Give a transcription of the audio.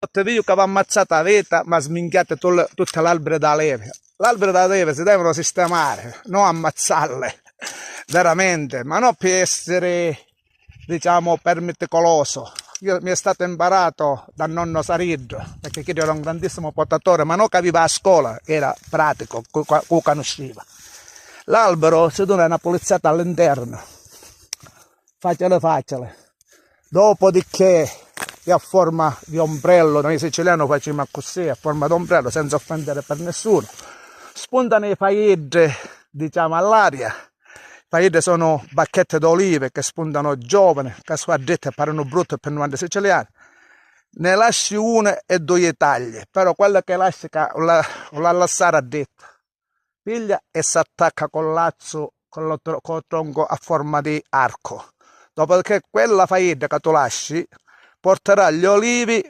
Ti dico che va ammazzata la vita, ma sminchiate tutte le alberi da leve. L'albero da leve si devono sistemare, non ammazzarle, veramente, ma non per essere, diciamo, permeticoloso. Mi è stato imparato dal nonno Sariddo, perché era un grandissimo potatore, ma non capiva a scuola, era pratico, conosceva. L'albero si dona una pulizzata all'interno, facile. Dopodiché, a forma di ombrello, noi siciliani facciamo così, a forma di ombrello, senza offendere per nessuno. Spuntano i faidri, diciamo, all'aria. I faidri sono bacchette d'olive che spuntano giovani, che sono addette parano brutte per noi siciliani. Ne lasci una e due tagli, però quella che lasci la lasciare addetta. Piglia e si attacca col lazzo, con il tronco a forma di arco. Dopodiché quella faida che tu lasci porterà gli olivi